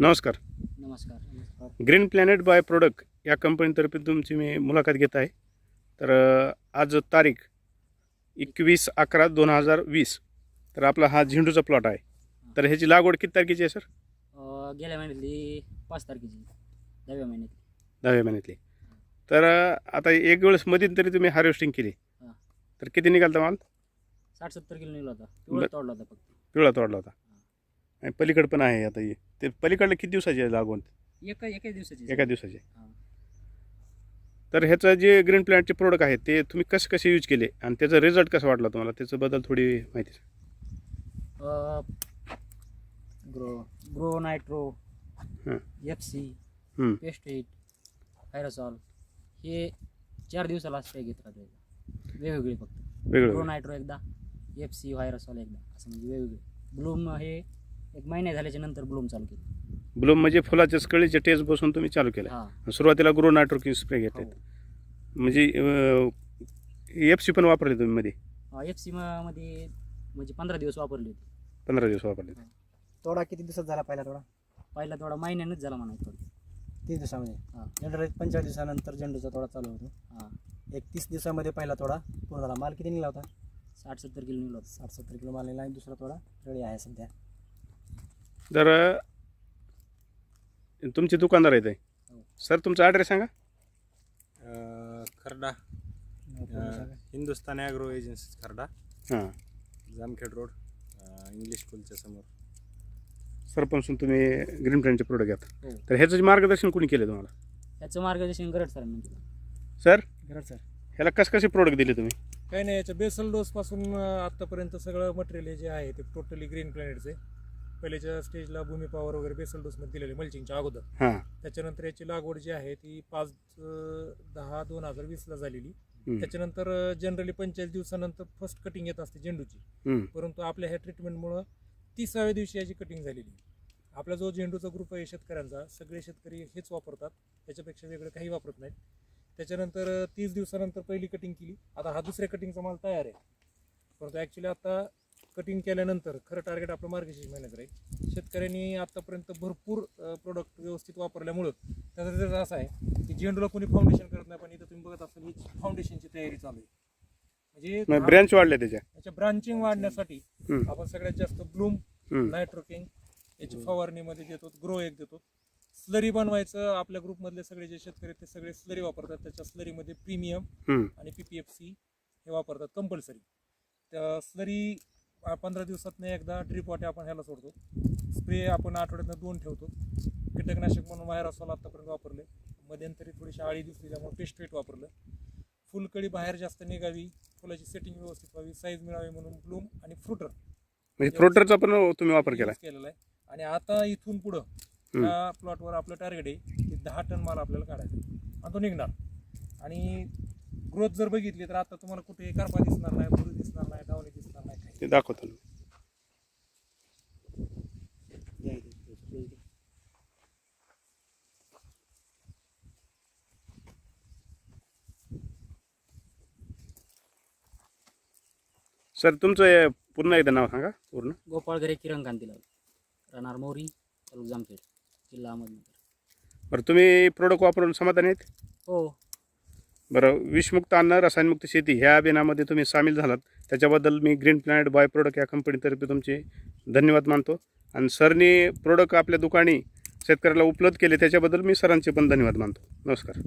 नमस्कार. नमस्कार. Green planet by product या कंपनीतर्फे तुमची मी मुलाखत घेत आहे. तर आज तारीख 21/11/2020. तर आपला हा झेंडूचा प्लॉट आहे. तर ह्याची लागवड किती तारखेची आहे सर? गेल्या महिन्यातली 5 तारखेची 10व्या महिन्यात. 10व्या महिन्यातली. तर आता एक वेळेस मधील तरी तुम्ही हार्वेस्टिंग केली. हां. तर किती निघालता माल? 60-70 किलो निघाला होता. पिवळा तोडला होता फक्त. पिवळा तोडला होता. आणि पलीकडे पण आहे आता हे. ते पलीकडलं किती दिवसाची आहे लागवड? एका दिवसाची. एका दिवसाची. हां. तर ह्याचं जे ग्रीन प्लॅनेटचे प्रोडक्ट आहेत ते तुम्ही कसे यूज केले आणि त्याचा रिझल्ट कसा वाटला तुम्हाला, त्याच्याबद्दल थोडी माहिती सांगा. ग्रो नायट्रो, हां. FC, हं. पेस्टिट, हायरोसॉल हे 4 दिवसाला स्प्रे घेत राहतो. वेगवेगळे फक्त. ग्रो वेगळं नायट्रो एकदा, FC, हायरोसॉल एकदा, असं म्हणजे वेगवेगळे. ब्लूम हे 1 महिना झाल्याच्या नंतर ब्लूम चालू केली. ब्लूम म्हणजे फुलाच्या कळीचे टेस्ट बसून तुम्ही चालू केलं. हां. सुरुवातीला ग्रो नायट्रोकिन स्प्रे घेतले. हो. म्हणजे FC पण वापरले तुम्ही मध्ये? FC मध्ये म्हणजे 15 दिवस वापरली होती. 15 दिवस वापरले. तोडा किती दिवसात झाला पहिला तोडा? पहिला थोडा महिन्यानंच झाला म्हणायचं. 30 दिवसामध्ये. हां. जनरली 45 दिवसानंतर झेंडूचा तोडा चालू होतो. हां. 30 दिवसामध्ये पहिला तोडा पूर्ण झाला. माल किती निघाला होता? 60-70 किलो निघाला होता. 60-70 किलो माल निघाला आणि दुसरा तोडा रेडी आहे सध्या. तर तुमचे दुकानदार आहेत. हो. सर तुमचा ॲड्रेस सांगा. खर्डा, हिंदुस्तान ॲग्रो एजन्सी खर्डा, हां. जामखेड रोड, इंग्लिश स्कूलच्या समोर. सरपंचून तुम्ही ग्रीन प्लॅनेटचे प्रोडक्ट घ्या. हो. तर ह्याचं मार्गदर्शन कोणी केलं तुम्हाला? त्याचं मार्गदर्शन गरड सरांनी केलं. सर गरज सर. ह्याला कसे प्रोडक्ट दिले तुम्ही? काही नाही, याच्या बेसल डोसपासून आत्तापर्यंत सगळं मटेरियल जे आहे ते टोटली ग्रीन प्लॅनेटचे. पहिल्याच्या स्टेजला भूमी पॉवर वगैरे बेसल डोसमध्ये दिलेले मल्चिंगच्या अगोदर. हां. त्याच्यानंतर याची लागवड जी आहे ती 5/10/2020ला झालेली. हं. त्याच्यानंतर जनरली 45 दिवसानंतर फर्स्ट कटिंग येत असते झेंडूची. हं. परंतु आपल्या ह्या ट्रीटमेंटमुळं 30व्या दिवशी याची कटिंग झालेली. आपला जो झेंडूचा ग्रुप आहे शेतकऱ्यांचा, सगळे शेतकरी हेच वापरतात, त्याच्यापेक्षा वेगळं काही वापरत नाहीत. त्याच्यानंतर 30 दिवसानंतर पहिली कटिंग केली. आता हा दुसऱ्या कटिंगचा माल तयार आहे. परंतु ॲक्च्युली आता कटिंग केल्यानंतर खरं टार्गेट आपलं मार्गशीर्ष महिन्यात राहील. शेतकऱ्यांनी आत्तापर्यंत भरपूर प्रोडक्ट व्यवस्थित वापरल्यामुळं त्याचा रिझल्ट असा आहे की झेंडूला कोणी फाउंडेशन करत नाही, पण इथं तुम्ही बघत असाल ही फाउंडेशनची तयारी चालू आहे. म्हणजे ब्रँच वाढले त्याच्या. याच्या ब्रांचिंग वाढण्यासाठी हं. आपण सगळ्यात जास्त ब्लूम, हं. नायट्रोकिंग याची फवारणीमध्ये देतो, ग्रो एक देतो. स्लरी बनवायचं आपल्या ग्रुपमधले सगळे जे शेतकरी आहेत ते सगळे स्लरी वापरतात. त्याच्या स्लरीमध्ये प्रीमियम हं. आणि PPFC हे वापरतात कंपल्सरी. त्या स्लरी 15 दिवसातनं एकदा ड्रीप वाटे आपण ह्याला सोडतो. स्प्रे आपण आठवड्यातनं 2 ठेवतो. कीटकनाशक म्हणून व्हायरसॉल आत्तापर्यंत वापरले. मध्यंतरी थोडीशी आळी दिसली त्यामुळे पेस्टवेट वापरलं. फुलकळी बाहेर जास्त निघावी, फुलाची सेटिंग व्यवस्थित व्हावी, साईज मिळावी म्हणून ब्लूम आणि फ्रुटर म्हणजे फ्रुटरचा पण तुम्ही वापर केला? केलेला आहे. आणि आता इथून पुढं त्या प्लॉटवर आपलं टार्गेट आहे की 10 टन माल आपल्याला काढायचा आणि तो निघणार. आणि ग्रोथ जर बघितली तर आता तुम्हाला कुठे करपा दिसणार नाही, बुरी दिसणार नाही, डावणी दिसणार नाही, काही. ते दाखवतो ना. सर तुमचं पुन्हा एकदा नाव सांगा पूर्ण. गोपाळ घरे किरण कांतीलाल, राहणार मोरी, तालुका जामखेड, जिल्हा अहमदनगर. बरं तुम्ही प्रोडक्ट वापरून समाधानी आहेत? हो. बरं, विषमुक्त अन्न रसायनमुक्त शेती ह्या अभियानामध्ये तुम्ही सामील झालात त्याच्याबद्दल मी ग्रीन प्लॅनेट बाय प्रोडक्ट या कंपनीतर्फे तुमचे धन्यवाद मानतो. आणि सरनी प्रोडक्ट आपल्या दुकानी शेतकऱ्याला उपलब्ध केले त्याच्याबद्दल मी सरांचे पण धन्यवाद मानतो. नमस्कार.